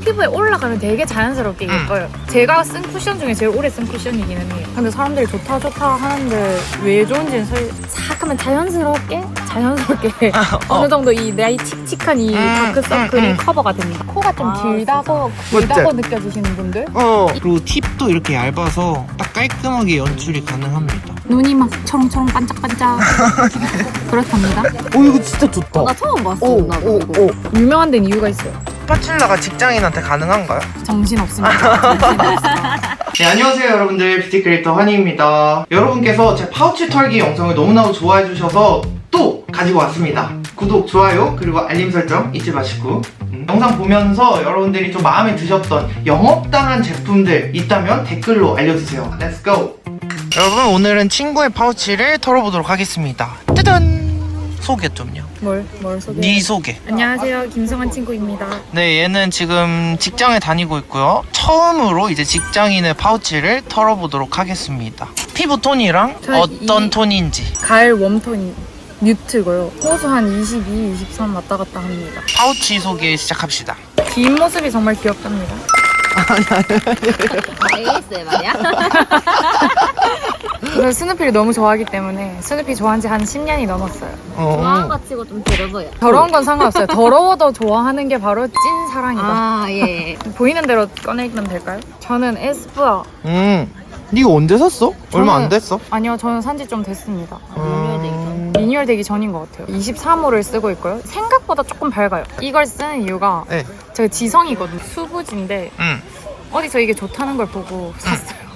피부에 올라가면 되게 자연스럽게 예뻐요. 제가 쓴 쿠션 중에 제일 오래 쓴 쿠션이기는 해요. 근데 사람들이 좋다 하는데 왜 좋은지는 싹 하면 자연스럽게 어느 정도 이 나이 칙칙한 이 다크서클이 커버가 됩니다. 코가 좀 길다고 느껴지시는 분들, 그리고 팁도 이렇게 얇아서 딱 깔끔하게 연출이 가능합니다. 눈이 막 초롱초롱 반짝반짝 그렇답니다. 이거 진짜 좋다. 나 처음 봤어. 나도 이거. 유명한 데는 이유가 있어요. 스파츌라가 직장인한테 가능한가요? 정신없습니다. 네, 안녕하세요 여러분들, 뷰티 크리에이터 환희입니다. 여러분께서 제 파우치 털기 영상을 너무나도 좋아해 주셔서 또 가지고 왔습니다. 구독, 좋아요, 그리고 알림 설정 잊지 마시고 영상 보면서 여러분들이 좀 마음에 드셨던 영업당한 제품들 있다면 댓글로 알려주세요. Let's go! 여러분, 오늘은 친구의 파우치를 털어보도록 하겠습니다. 짜잔! 소개 좀요. 뭘 소개? 네 소개. 안녕하세요, 김성환 친구입니다. 네, 얘는 지금 직장에 다니고 있고요. 처음으로 이제 직장인의 파우치를 털어보도록 하겠습니다. 피부 톤이랑 어떤 톤인지. 가을 웜톤이 뮤트고요. 호수 한 22, 23 왔다 갔다 합니다. 파우치 소개 시작합시다. 긴 모습이 정말 귀엽답니다. ASMR이야? 저는 스누피를 너무 좋아하기 때문에 스누피 좋아한 지 한 10년이 넘었어요. 좋아한 거 치고 좀 들어 보여. 더러운 건 상관없어요. 더러워도 좋아하는 게 바로 찐 사랑이다. 아, 예. 보이는 대로 꺼내면 될까요? 저는 에스쁘아. 이거 언제 샀어? 얼마 안 됐어? 아니요, 저는 산지 좀 됐습니다. 리뉴얼 되기 전인 것 같아요. 23호를 쓰고 있고요. 생각보다 조금 밝아요. 이걸 쓰는 이유가 네. 제가 지성이거든요. 수부지인데 어디서 이게 좋다는 걸 보고 샀어요.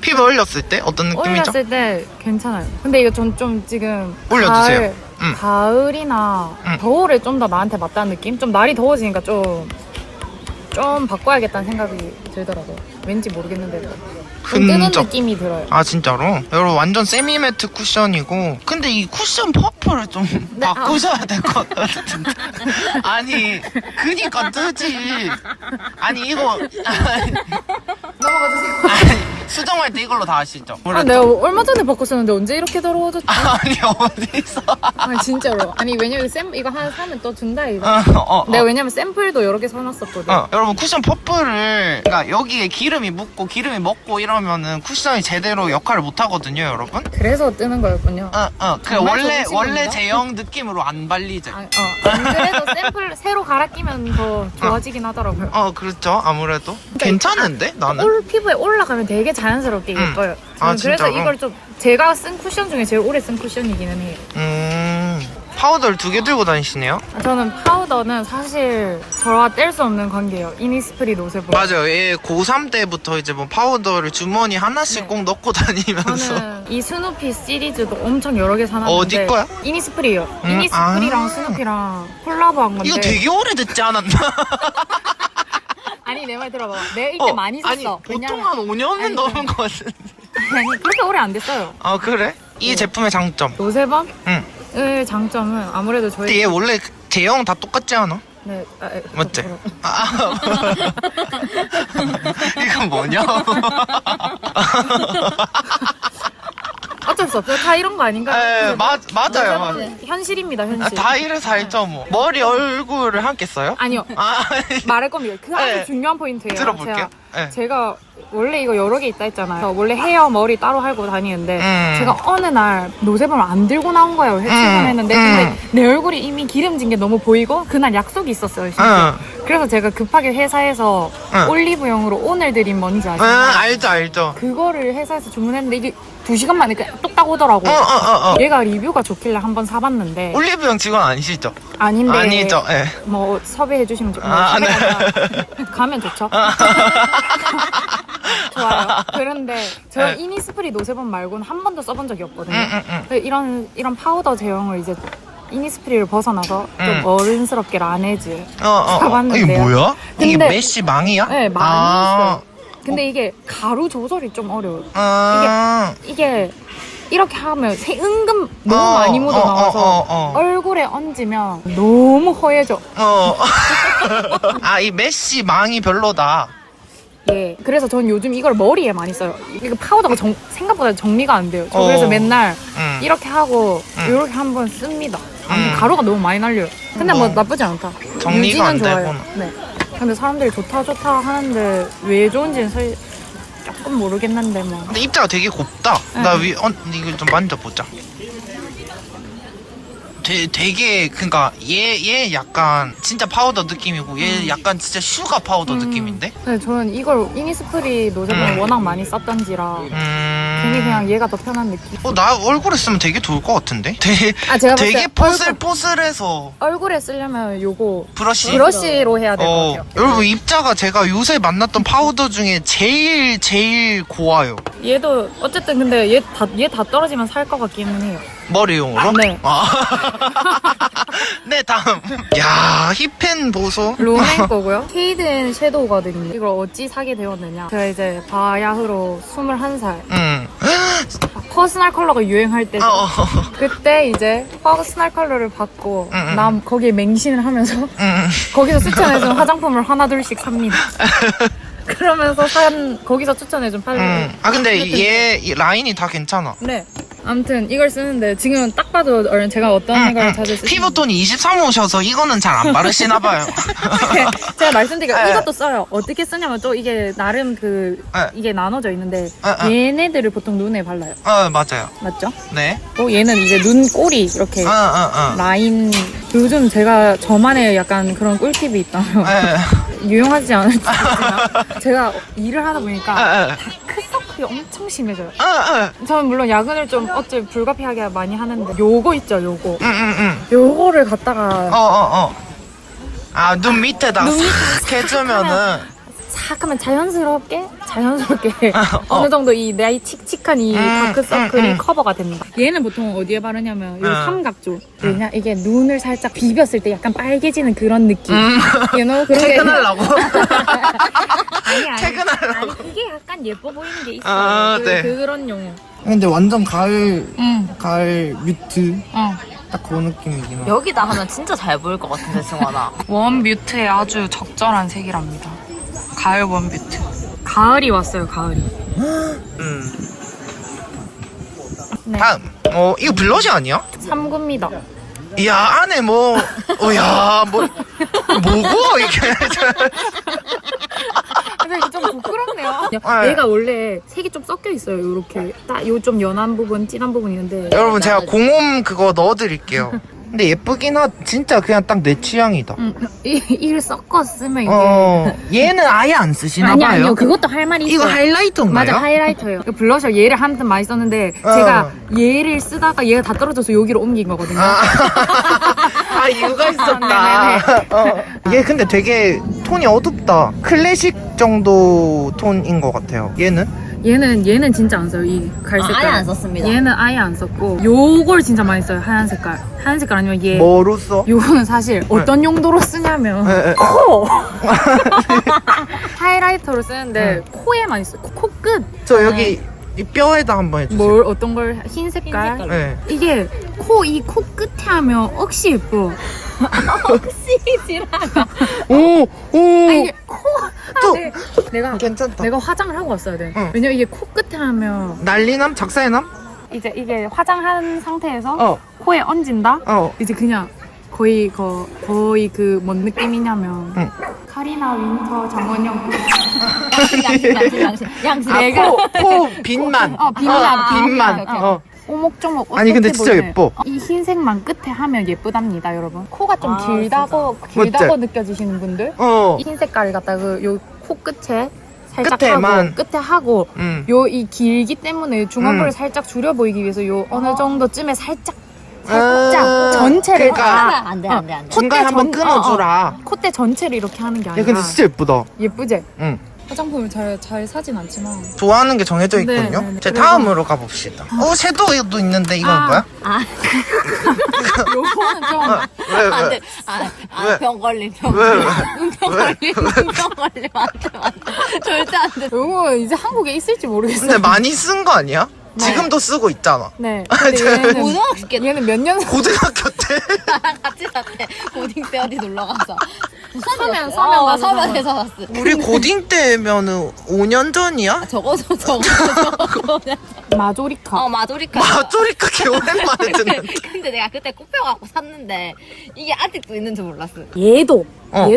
피부 올렸을 때 어떤 느낌이죠? 올렸을 때 괜찮아요. 근데 이거 좀 지금 올려주세요. 가을이나 겨울에 좀 더 나한테 맞다는 느낌? 좀 날이 더워지니까 좀 바꿔야겠다는 생각이 들더라고요. 왠지 모르겠는데도 좀 뜨는 흔적. 느낌이 들어요. 아, 진짜로? 여러분, 완전 세미 매트 쿠션이고, 근데 이 쿠션 퍼플을 좀 바꾸셔야 될 것 같은데. 아니, 그니까 뜨지. 아니, 이거 넘어가주세요. 수정할 때 이걸로 다 하시죠? 내가 얼마 전에 바꿨었는데 언제 이렇게 더러워졌지? 아니, 어디서? 아니 진짜로. 아니 왜냐면 이거 하나 사면 또 준다 이거. 내가 왜냐면 샘플도 여러 개 사놨었거든. 여러분, 쿠션 퍼플을, 그러니까 여기에 기름이 묻고 기름이 먹고 이러면은 쿠션이 제대로 역할을 못 하거든요, 여러분. 그래서 뜨는 거였군요. 그 정말 원래 좋은 친구입니다. 제형 느낌으로 안 발리죠. 안 그래도 샘플 새로 갈아 끼면 더 좋아지긴 하더라고요. 그렇죠, 아무래도. 괜찮은데, 나는? 피부에 올라가면 되게 자연스럽게 예뻐요. 아, 저는 그래서 진짜로? 이걸 좀 제가 쓴 쿠션 중에 제일 오래 쓴 쿠션이기는 해요. 파우더를 2개 들고 다니시네요? 저는 파우더는 사실 저와 뗄 수 없는 관계예요. 이니스프리 노세보. 맞아요. 얘 고3 때부터 이제 뭐 파우더를 주머니 하나씩 네. 꼭 넣고 다니면서. 저는 이 스누피 시리즈도 엄청 여러 개 사놨는데 어디 거야? 이니스프리요. 이니스프리랑 스누피랑 콜라보한 건데. 이거 되게 오래됐지 않았나? 아니 내 말 들어봐. 내가 이때 많이 샀어. 아니, 보통 한 5년은 넘은 것 같은데. 아니 그렇게 오래 안 됐어요. 아, 그래? 이 제품의 장점. 노세범의 장점은 아무래도 근데 저희 얘 원래 제형 다 똑같지 않아? 네, 맞지? 이건 뭐냐? 어쩔 수 없어요. 다 이런 거 아닌가? 네, 맞아요. 현실입니다, 현실. 다 이래 살죠 뭐. 머리, 얼굴을 함께 써요? 아니요. 말할 겁니다. 그 아주 네. 중요한 포인트예요. 들어볼게요. 제가 원래 이거 여러 개 있다 했잖아요. 원래 헤어, 머리 따로 하고 다니는데 제가 어느 날 노세범을 안 들고 나온 거예요. 출근했는데 근데 내 얼굴이 이미 기름진 게 너무 보이고 그날 약속이 있었어요. 진짜. 그래서 제가 급하게 회사에서 올리브영으로 오늘 드린 뭔지 아시나요? 알죠. 그거를 회사에서 주문했는데 이게 2시간 만에 뚝딱 오더라고. 얘가 리뷰가 좋길래 한번 사봤는데 올리브영 직원 아니시죠? 아닌데 아니죠. 예. 뭐 섭외해 주시면 네. 가면 좋죠. 좋아요. 그런데 저 이니스프리 노세범 말고는 한 번도 써본 적이 없거든요. 이런 파우더 제형을 이제 이니스프리를 벗어나서 좀 어른스럽게 라네즈 사봤는데요. 이게 뭐야? 이게 근데- 메쉬 망이야? 네, 많이 있어요. 근데 이게 가루 조절이 좀 어려워요. 이게 이렇게 하면 은근 너무 많이 묻어나와서 얼굴에 얹으면 너무 허해져. 이 메쉬 망이 별로다. 예. 그래서 전 요즘 이걸 머리에 많이 써요. 이거 파우더가 생각보다 정리가 안 돼요. 저 그래서 맨날 이렇게 하고 이렇게 한번 씁니다. 아무튼 가루가 너무 많이 날려요. 근데 뭐 나쁘지 않다. 정리가 안 유지는 좋아요. 되구나. 네. 근데 사람들이 좋다 하는데 왜 좋은지는 조금 모르겠는데 뭐. 근데 입자가 되게 곱다. 응. 나 이거 좀 만져보자. 되게 그러니까 얘 약간 진짜 파우더 느낌이고 얘 약간 진짜 슈가 파우더 느낌인데? 근데 저는 이걸 이니스프리 노즐을 워낙 많이 썼던지라 괜히 그냥 얘가 더 편한 느낌. 나 얼굴에 쓰면 되게 좋을 것 같은데? 되게 제가 봤을 되게 때 포슬포슬해서 얼굴에 쓰려면 요거 브러쉬로 해야 될 것 같아요. 여러분 입자가 제가 요새 만났던 파우더 중에 제일 고와요. 얘도 어쨌든 근데 얘 다 떨어지면 살 것 같기는 해요. 머리용으로? 네. 네, 다음. 야, 힙펜 보소. 롬앤 거고요. 케이든 섀도우거든요. 이걸 어찌 사게 되었느냐. 제가 이제 바야흐로 21살. 퍼스널 컬러가 유행할 때죠. 그때 이제 퍼스널 컬러를 받고 난 거기에 맹신을 하면서 거기서 추천해준 화장품을 하나둘씩 삽니다. 그러면서 거기서 추천해준 팔레트. 근데 얘 라인이 다 괜찮아. 네. 아무튼 이걸 쓰는데 지금 딱 봐도 제가 어떤 걸 자주 쓰시는지 피부톤이 23호셔서 이거는 잘 안 바르시나봐요. 제가 말씀드릴게요. 이것도 써요. 어떻게 쓰냐면 또 이게 나름 이게 나눠져 있는데 얘네들을 보통 눈에 발라요. 맞아요. 맞죠? 네. 얘는 이제 눈꼬리 이렇게 라인. 요즘 저만의 약간 그런 꿀팁이 있다면 유용하지 않을지 모르지만 제가 일을 하다 보니까 다크서클이 엄청 심해져요. 저는 물론 야근을 좀 어째 불가피하게 많이 하는데 요거 있죠, 요거. 요거를 갖다가 눈 밑에다 싹 해주면은 싹 하면 자연스럽게 어느 정도 이 나이 칙칙한 이 다크서클이 커버가 됩니다. 얘는 보통 어디에 바르냐면 이 삼각존. 왜냐 이게 눈을 살짝 비볐을 때 약간 빨개지는 그런 느낌. 그런 게 퇴근하려고. 아니 퇴근하려고. 이게 약간 예뻐 보이는 게 있어요. 네. 그런 용어. 근데 완전 가을 뮤트 어. 딱 그 느낌이긴 해. 여기다 하면 진짜 잘 보일 것 같은데, 승환아. 원 뮤트에 아주 적절한 색이랍니다. 가을 원 뮤트. 가을이 왔어요, 가을이. 네. 다음. 이거 블러셔 아니야? 3구입니다. 이야, 안에 뭐고, 이게. 근데 이게 좀 부끄럽네요. 아, 얘가 원래 색이 좀 섞여 있어요. 요렇게 딱 요 좀 연한 부분, 진한 부분 있는데. 여러분, 제가 공홈 그거 넣어드릴게요. 근데 예쁘긴 진짜 그냥 딱 내 취향이다. 이를 섞어 쓰면 이게. 얘는 아예 안 쓰시나봐요. 아니요. 그것도 할 말이 있어요. 이거 하이라이터인가요? 맞아, 하이라이터예요. 블러셔 얘를 한번 많이 썼는데 제가 얘를 쓰다가 얘가 다 떨어져서 여기로 옮긴 거거든요. 이유가 있었다. 얘 근데 되게 톤이 어둡다. 클래식 정도 톤인 것 같아요. 얘는 진짜 안 써요. 이 갈색깔. 아예 안 썼습니다. 얘는 아예 안 썼고 요걸 진짜 많이 써요. 하얀 색깔 아니면 얘. 뭐로 써? 요거는 사실 어떤 용도로 쓰냐면 코! 하이라이터로 쓰는데 코에 많이 써요. 코끝. 저 여기 이 뼈에다 한번 해주세요. 어떤 걸 흰 색깔. 흰 색깔. 네. 이게 이 코 끝에 하면 억시 예뻐. 오. 이게 코. 또. 내가 화장을 하고 왔어야 돼. 응. 왜냐면 이게 코 끝에 하면 난리남? 작사해남? 이제 이게 화장한 상태에서 코에 얹은다? 이제 그냥 거의 그 뭔 느낌이냐면 카리나 윈터 정원영 양심. 코 빛만. 빛만. 오목조목 아니, 근데 진짜 보이네. 예뻐. 이 흰색만 끝에 하면 예쁘답니다, 여러분. 코가 좀 아, 길다고 느껴지시는 분들 이 흰 색깔을 갖다가 요 코 끝에 살짝 끝에만. 끝에 하고 요 이 길기 때문에 중안부를 살짝 줄여 보이기 위해서 요 어느 정도쯤에 살짝 전체를 그러니까 안 돼. 중간 한번 끊어주라. 콧대 전체를 이렇게 하는 게 아니라. 야, 근데 진짜 예쁘다. 예쁘지? 응. 화장품을 잘 사진 않지만. 좋아하는 게 정해져 네, 있거든요. 네, 네. 자, 다음으로 가봅시다. 섀도우도 있는데 이건 뭐야? 요거는 좀. 왜? 안 돼. 왜? 병 걸림. 왜? 눈병 걸림. 안 돼. 절대 안 돼. 요거 이제 한국에 있을지 모르겠어요. 근데 많이 쓴 거 아니야? 네. 지금도 쓰고 있잖아. 네. 근데 고등학교 때 얘는 몇 년? 고등학교 때. 같이 샀대. 고딩 때 어디 놀러 가서. 서면 가서 서면에서 샀어. 우리 고딩 때면은 5년 전이야? 적어서. 마조리카. 마조리카. 마조리카 개 오랜만에 듣는. 근데 내가 그때 꼽혀갖고 샀는데 이게 아직도 있는 줄 몰랐어. 얘도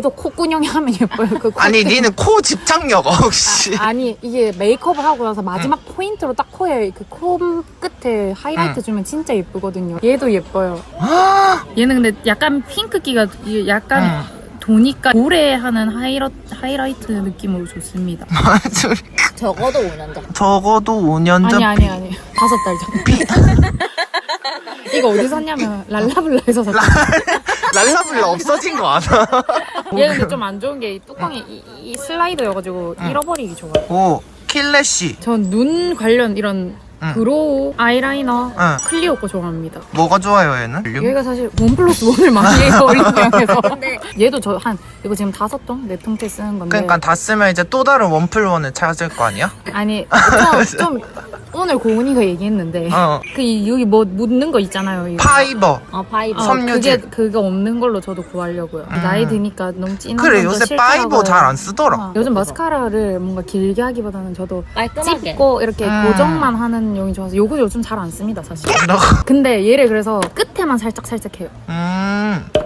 콧구녕이 하면 예뻐요. 그 아니 니는 코 집착력 혹시? 아니 이게 메이크업을 하고 나서 마지막 포인트로 딱 코에 그 코 끝에 하이라이트 주면 진짜 예쁘거든요. 얘도 예뻐요. 얘는 근데 약간 핑크기가 약간 도니까 오래 하는 하이라이트 느낌으로 좋습니다. 마조리카. 적어도 5년 전. 적어도 5년 전. 아니 5달 전. 이거 어디 샀냐면 랄라블라에서 샀어요. 랄라블라 없어진 거 아나? 얘 근데 좀 안 좋은 게 이 뚜껑이 이 슬라이드여가지고 잃어버리기 좋아요. 오 킬래시. 전 눈 관련 이런 브로우, 아이라이너, 클리오 거 좋아합니다. 뭐가 좋아요 얘는? 얘가 사실 1+1을 많이 해요, 올리브영에서. 근데 얘도 이거 지금 5통? 4통째 쓰는 건데. 그러니까 다 쓰면 이제 또 다른 1+1을 찾을 거 아니야? 아니, 좀 오늘 고은이가 얘기했는데. 여기 뭐 묻는 거 있잖아요. 이거. 파이버. 파이브. 섬유질. 그거 없는 걸로 저도 구하려고요. 나이 드니까 너무 진한 그래 건도 요새 싫더라고요. 파이버 잘 안 쓰더라. 요즘 마스카라를 뭔가 길게 하기보다는 저도 깔끔하게. 찝고 이렇게 고정만 하는 용이 좋아서 요거 요즘 잘 안 씁니다 사실. 근데 얘를 그래서 끝에만 살짝 해요.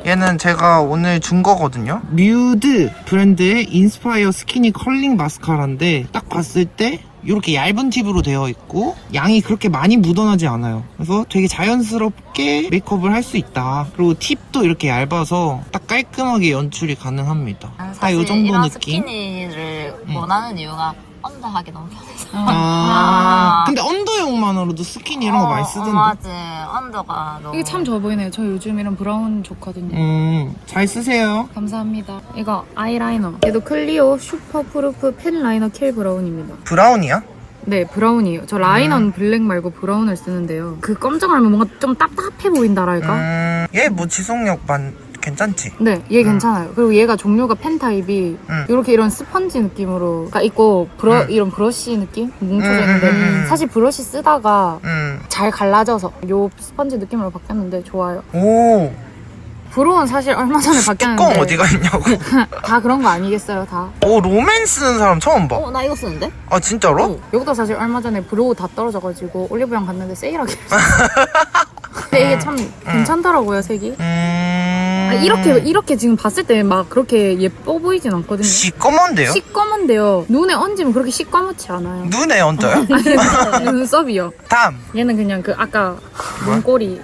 얘는 제가 오늘 준 거거든요. 뮤드 브랜드의 인스파이어 스키니 컬링 마스카라인데 딱 봤을 때 이렇게 얇은 팁으로 되어 있고 양이 그렇게 많이 묻어나지 않아요. 그래서 되게 자연스럽게 메이크업을 할 수 있다. 그리고 팁도 이렇게 얇아서 딱 깔끔하게 연출이 가능합니다. 딱 요 정도 이런 느낌. 스키니를 원하는 이유가 언더하기 너무 편해서. 근데 언더용만으로도 스키니 이런 거 많이 쓰던데. 맞지. 언더가 너무. 이게 참 좋아 보이네요. 저 요즘 이런 브라운 좋거든요. 잘 쓰세요. 감사합니다. 이거 아이라이너. 얘도 클리오 슈퍼프루프 펜 라이너 킬 브라운입니다. 브라운이야? 네, 브라운이에요. 저 라이너는 블랙 말고 브라운을 쓰는데요. 그 검정하면 뭔가 좀 답답해 보인다랄까? 얘 뭐 지속력 괜찮지? 네, 얘 괜찮아요. 그리고 얘가 종류가 펜 타입이 이렇게 이런 스펀지 느낌으로 있고 이런 브러쉬 느낌? 뭉쳐져 있는데 사실 브러쉬 쓰다가 잘 갈라져서 요 스펀지 느낌으로 바뀌었는데 좋아요. 오. 브로우는 사실 얼마 전에 바뀌었는데 뚜껑 어디가 있냐고. 다 그런 거 아니겠어요, 다? 오 로맨 쓰는 사람 처음 봐. 나 이거 쓰는데? 아 진짜로? 이것도 사실 얼마 전에 브로우 다 떨어져가지고 올리브영 갔는데 세일하게 근데 이게 참 괜찮더라고요, 색이. 이렇게 지금 봤을 때 막 그렇게 예뻐 보이진 않거든요. 시꺼먼데요? 시꺼먼데요. 눈에 얹으면 그렇게 시꺼멓지 않아요. 눈에 얹어요? 눈썹이요. 다음. 얘는 그냥 그 아까 눈꼬리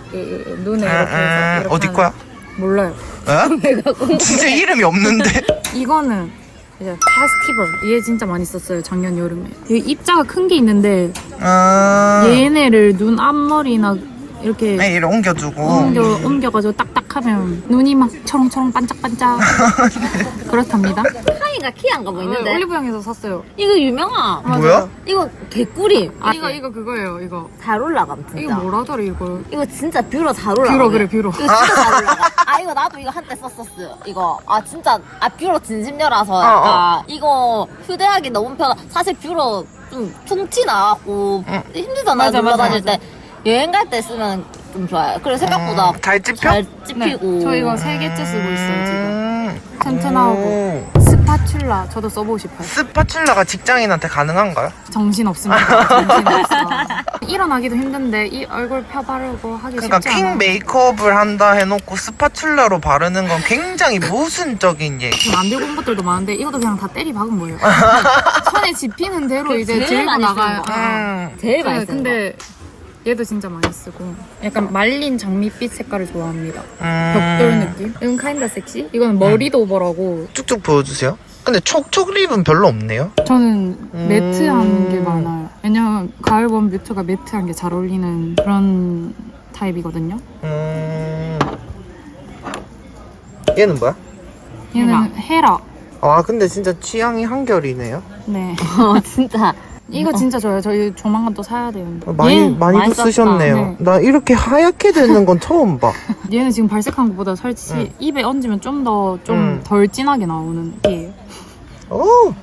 눈에 이렇게 해서 이렇게 어디 하는- 거야? 몰라요. 에? 진짜 이름이 없는데. 이거는 이제 파스티벌. 얘 진짜 많이 썼어요, 작년 여름에. 여기 입자가 큰 게 있는데 얘네를 눈 앞머리나 이렇게 네, 이렇게 옮겨주고. 옮겨가지고 딱딱하면 눈이 막 초롱초롱 반짝반짝 그렇답니다. 카이가 키한가 뭐 있는데. 올리브영에서 샀어요. 이거 유명한. 뭐야? 이거 개꿀이. 이거 그거예요. 이거 잘 올라감 진짜. 이거 뭐라더라 이거. 이거 진짜 뷰러 잘 올라가. 뷰러 그래 뷰러. 이거 진짜 잘 올라가. 이거 나도 이거 한때 썼었어. 이거 진짜 뷰러 진심녀라서 약간 이거 휴대하기 너무 편하. 사실 뷰러 좀 퉁치 나갖고 힘들잖아요. 맞아, 놀러 맞아, 다닐 때 여행 갈 때 쓰면 좀 좋아요. 그리고 생각보다 잘 찝혀? 잘 네, 찝히고. 저 이거 3개째 쓰고 있어요 지금. 튼튼하고 스파츌라 저도 써보고 싶어요. 스파츌라가 직장인한테 가능한가요? 정신 없습니다. 정신 없어. 일어나기도 힘든데 이 얼굴 펴 바르고 하기 그러니까 쉽지 킹 않아요. 메이크업을 한다 해놓고 스파츌라로 바르는 건 굉장히 모순적인 얘기. 지금 안 들고 온 것들도 많은데 이것도 그냥 다 때리 박은 거예요. 손에 집히는 대로 이제 제일 들고 많이 나가요. 쓰는 제일 많이 네, 쓰는 거. 근데 얘도 진짜 많이 쓰고 약간 말린 장밋빛 색깔을 좋아합니다. 벽돌 느낌. 이건 카인다 섹시. 이거는 머리도 오버라고. 쭉쭉 보여주세요. 근데 촉촉 립은 별로 없네요. 저는 매트한 게 많아요. 왜냐면 가을봄 뮤트가 매트한 게 잘 어울리는 그런 타입이거든요. 얘는 뭐야? 얘는 헤라. 아 근데 진짜 취향이 한결이네요. 네. 진짜. 이거 진짜 좋아요. 저희 조만간 또 사야 되는데. 많이도 많이 썼다. 쓰셨네요. 네. 나 이렇게 하얗게 되는 건 처음 봐. 얘는 지금 발색한 것보다 솔직히 입에 얹으면 좀 덜 진하게 나오는 게 오.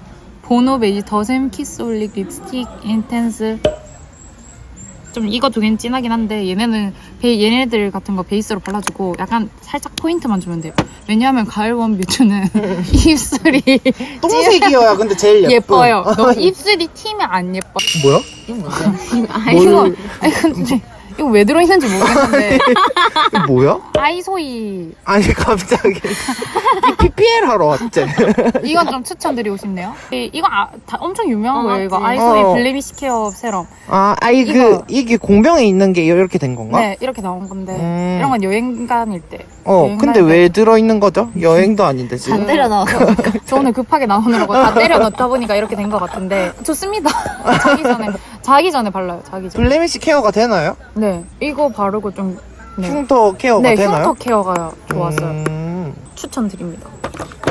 보노 베이지 더샘 키스 올릭 립스틱 인텐스 좀 이거 두 개는 진하긴 한데 얘네는 얘네들 같은 거 베이스로 발라주고 약간 살짝 포인트만 주면 돼요. 왜냐하면 가을원 뮤트는 입술이 똥색이어야 근데 제일 예뻐요. 너무 입술이 튀면 안 예뻐. 뭐야? 이거 뭐야? 이거 아니 근데 이거 왜 들어있는지 모르겠는데 이거 뭐야? 아이소이 아니 갑자기 이 PPL 하러 왔지? 이건 좀 추천드리고 싶네요. 이거 다 엄청 유명한 거예요. 이거 맞지. 아이소이 블레미시 케어 세럼. 이게 공병에 있는 게 이렇게 된 건가? 네, 이렇게 나온 건데 이런 건 여행 다닐 때. 여행 근데 다닐 왜 들어있는 거죠? 여행도 아닌데 안 지금. 때려 넣어. 저 오늘 급하게 나오느라고 다 때려 넣다 보니까 이렇게 된 것 같은데 좋습니다. 자기 전에 발라요. 자기 전에. 블레미시 케어가 되나요? 네, 이거 바르고 좀 네, 흉터 케어가 네 되나요? 흉터 케어가 좋았어요. 음. 추천드립니다.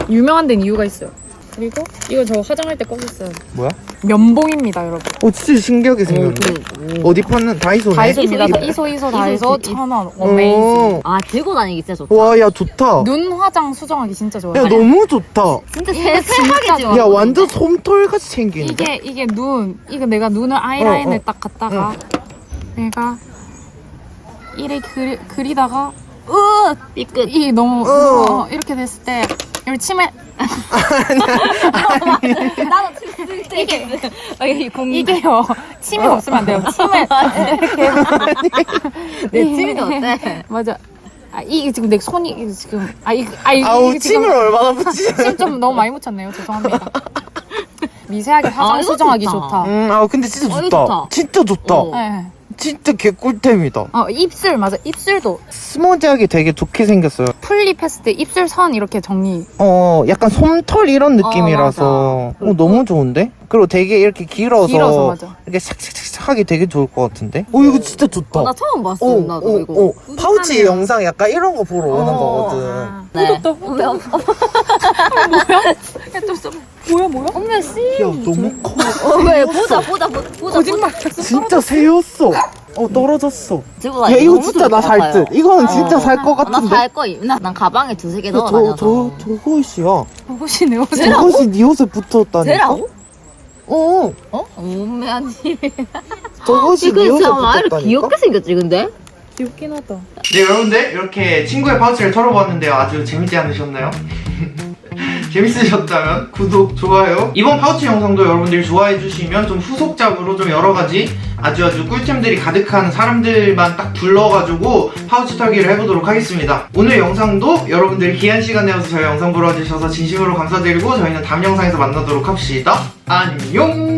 유명한 데는 이유가 있어요. 그리고 이거 저 화장할 때 꼭 있어요. 뭐야? 면봉입니다, 여러분. 진짜 신기하게 생겼는데? 어디 파는 다이소네? 다이소입니다. 이소, 이소 다이소 이소. 1,000원. 어메이징. 아 들고 다니기 진짜 좋다. 와, 야, 좋다. 눈 화장 수정하기 진짜 좋아요. 야, 너무 좋다. 진짜 진짜 세세하게 지워. 야, 완전 솜털같이 생기는데? 이게 이거 내가 눈을 아이라인을 딱 갖다가 내가 이래 그리다가 삐끗. 이게 너무 이렇게 됐을 때 여기 치매 나도 쓸 때 이게 이게요 침이 없으면 안 돼요. 침을 이렇게 내 침이 어때? 맞아. 이게 지금 내 손이 이게 지금 아우, 이게 지금 침을 얼마나 붙이지? 침 좀 너무 많이 묻혔네요. 죄송합니다. 미세하게 화장 이거 수정하기 좋다. 좋다. 근데 진짜 이거 좋다. 좋다. 진짜 좋다. 네. 진짜 개꿀템이다. 입술 맞아. 입술도 스무디하게 되게 좋게 생겼어요. 풀립 했을 때 입술 선 이렇게 정리. 약간 솜털 이런 느낌이라서 너무 좋은데? 그리고 되게 이렇게 길어서 맞아. 이렇게 샥샥샥 하기 되게 좋을 것 같은데? 이거 진짜 좋다. 나 처음 봤어. 나도 이거. 파우치 영상 약간 이런 거 보러 오는 거거든. 네. 뭐야? 뭐야? 어머 씨. 야, 너무 커. 왜 보자. 거짓말. 진짜 새였어. 떨어졌어. 들고 야, 다니기 이거 너무 진짜 좋을 나 것 살 같아요. 듯. 이거는 진짜 살 것 나 같은데? 살 거. 난 가방에 두세 개 넣어 다녀서. 저것이야. 보시네요. 저것이 네 옷에 붙었다니까? 되라고? 어, 오메아니. 저것이 네 이거 옷에 진짜 아이를 붙었다니까? 귀엽게 생겼지 근데? 귀엽긴 하다. 네, 여러분들 이렇게 친구의 파우치를 털어보았는데요. 아주 재밌지 않으셨나요? 재밌으셨다면 구독, 좋아요. 이번 파우치 영상도 여러분들이 좋아해주시면 좀 후속작으로 좀 여러가지 아주 꿀템들이 가득한 사람들만 딱 불러가지고 파우치 털기를 해보도록 하겠습니다. 오늘 영상도 여러분들이 귀한 시간 내어서 저희 영상 보러 와주셔서 진심으로 감사드리고 저희는 다음 영상에서 만나도록 합시다. 안녕!